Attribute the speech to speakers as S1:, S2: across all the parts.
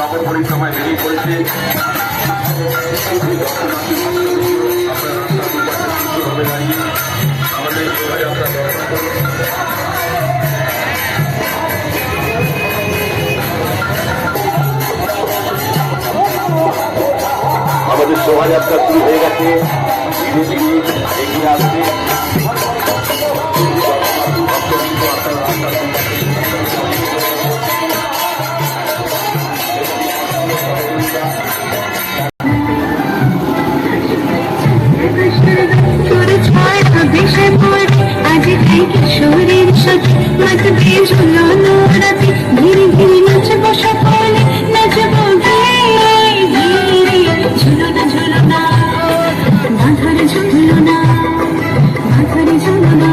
S1: নগর পরিক্রমায় বেরিয়ে পড়েছে। আপনারা দাঁড়িয়ে আমাদের শোভাযাত্রা দর্শন করুন। আমাদের শোভাযাত্রা শুরু হয়ে গেছে, ধীরে ধীরে এগিয়ে আসছে।
S2: শরীর সাথে মাথা দিয়ে ঝুলানো রাতে ধীরে ধীরে নাচবো সকলে নাচবো ঝুলো না ঝুলো না মাথারে ঝুলো না মাথারে ঝুলো না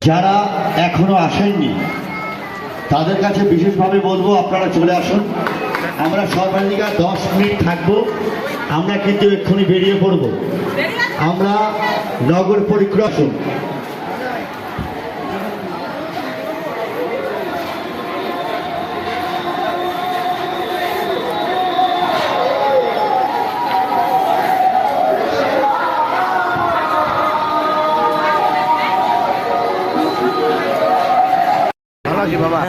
S3: যারা এখনো আসেননি তাদের কাছে বিশেষভাবে বলবো আপনারা চলে আসুন। আমরা সর্বাধিকার 10 মিনিট থাকবো, আমরা কিন্তু এক্ষুনি বেরিয়ে পড়ব। আমরা নগর পরিক্রমা
S4: বাবা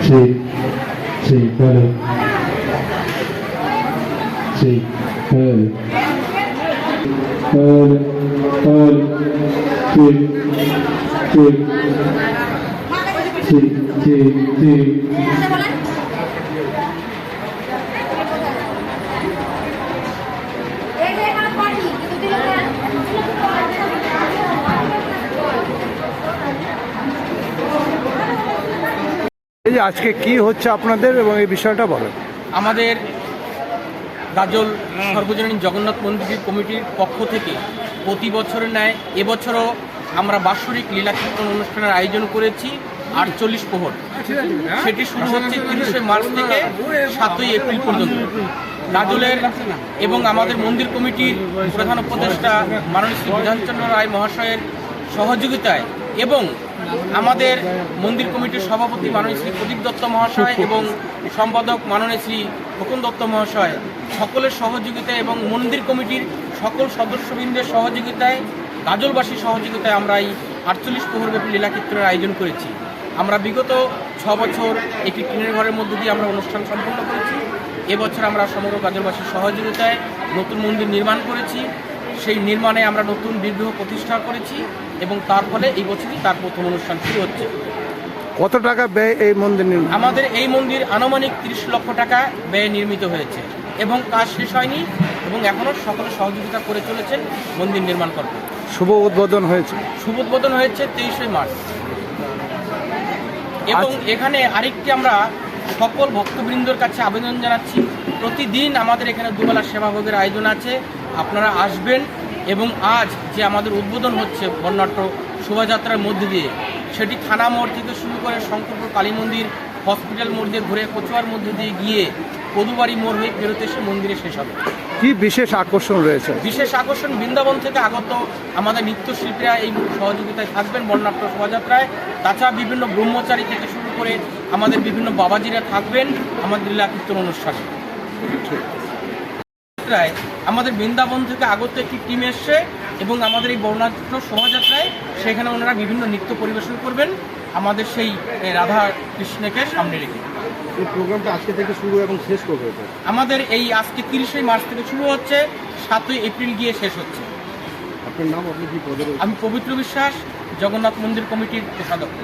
S5: Sí, sí, vale. Sí, vale. Vale, vale. Sí, sí. Sí, sí, sí.
S4: এই যে আজকে কি হচ্ছে আপনাদের এবং এই বিষয়টা বলেন।
S6: আমাদের গাজল সর্বজনীন জগন্নাথ মন্দির কমিটির পক্ষ থেকে প্রতি বছরের ন্যায় এবছরও আমরা বাৎসরিক লীলা কীর্তন অনুষ্ঠানের আয়োজন করেছি 48 প্রহর। সেটি শুরু হচ্ছে 30 মার্চ থেকে 7 এপ্রিল পর্যন্ত। গাজলের এবং আমাদের মন্দির কমিটির প্রধান উপদেষ্টা মাননীয় শ্রী বিধানচন্দ্র রায় মহাশয়ের সহযোগিতায় এবং আমাদের মন্দির কমিটির সভাপতি মাননীয় শ্রী প্রদীপ দত্ত মহাশয় এবং সম্পাদক মাননীয় শ্রী খোকন দত্ত মহাশয় সকলের সহযোগিতায় এবং মন্দির কমিটির সকল সদস্যবৃন্দের সহযোগিতায় গাজলবাসীর সহযোগিতায় আমরা এই 48 প্রহরব্যাপী লীলা কীর্তনের আয়োজন করেছি। আমরা বিগত 6 বছর একটি টিনের ঘরের মধ্যে দিয়ে আমরা অনুষ্ঠান সম্পন্ন করেছি। এবছর আমরা সমগ্র গাজলবাসীর সহযোগিতায় নতুন মন্দির নির্মাণ করেছি। সেই নির্মাণে আমরা নতুন বিগ্রহ প্রতিষ্ঠা করেছি এবং তার ফলে এই বছরই তার প্রথম অনুষ্ঠান শুরু হচ্ছে।
S4: কত টাকা ব্যয় এই মন্দির নির্মাণ?
S6: আমাদের এই মন্দির আনুমানিক 30 লক্ষ টাকা ব্যয়ে নির্মিত হয়েছে এবং কাজ শেষ হয়নি। এবং এখনও সকলে সহযোগিতা করে চলেছেন মন্দির নির্মাণ করতে।
S4: শুভ উদ্বোধন হয়েছে।
S6: শুভ উদ্বোধন হয়েছে 23শে মার্চ। এবং এখানে আরেকটি আমরা সকল ভক্তবৃন্দর কাছে আবেদন জানাচ্ছি, প্রতিদিন আমাদের এখানে দুবেলা সেবাভোগের আয়োজন আছে, আপনারা আসবেন। এবং আজ যে আমাদের উদ্বোধন হচ্ছে বর্ণাঢ্য শোভাযাত্রার মধ্যে দিয়ে, সেটি থানা মোড় থেকে শুরু করে শঙ্করপুর কালী মন্দির, হসপিটাল মোড় দিয়ে ঘুরে কচুয়ার মধ্যে দিয়ে গিয়ে কদুবাড়ি মোড় হয়ে ফেরত এসে মন্দিরে শেষ হবে।
S4: কি বিশেষ আকর্ষণ রয়েছে?
S6: বিশেষ আকর্ষণ বৃন্দাবন থেকে আগত আমাদের নৃত্যশিল্পীরা এই সহযোগিতায় থাকবেন বর্ণাঢ্য শোভাযাত্রায়। তাছাড়া বিভিন্ন ব্রহ্মচারী থেকে শুরু করে আমাদের বিভিন্ন বাবাজিরা থাকবেন আমাদের লীলা কীর্তন অনুষ্ঠানে। আমাদের বৃন্দাবন থেকে আগত একটি টিম এসছে এবং আমাদের এই বর্ণাঢ্য শোভাযাত্রায় সেখানে ওনারা বিভিন্ন নৃত্য পরিবেশন করবেন আমাদের সেই রাধা কৃষ্ণকে সামনে রেখে।
S4: এই প্রোগ্রামটা আজকে থেকে শুরু এবং শেষ করবে
S6: আমাদের এই আজকে 30শে মার্চ থেকে শুরু হচ্ছে, 7ই এপ্রিল গিয়ে শেষ হচ্ছে।
S4: আপনার নাম, আপনি কি পদে?
S6: আমি পবিত্র বিশ্বাস, জগন্নাথ মন্দির কমিটির কোষাধ্যক্ষ।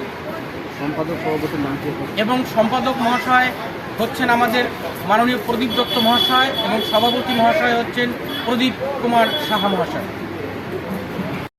S4: সম্পাদক সভাপতির নাম কি?
S6: এবং সম্পাদক মহাশয় হচ্ছেন আমাদের মাননীয় প্রদীপ দত্ত মহাশয় এবং সভাপতি মহাশয় হচ্ছেন প্রদীপ কুমার সাহা মহাশয়।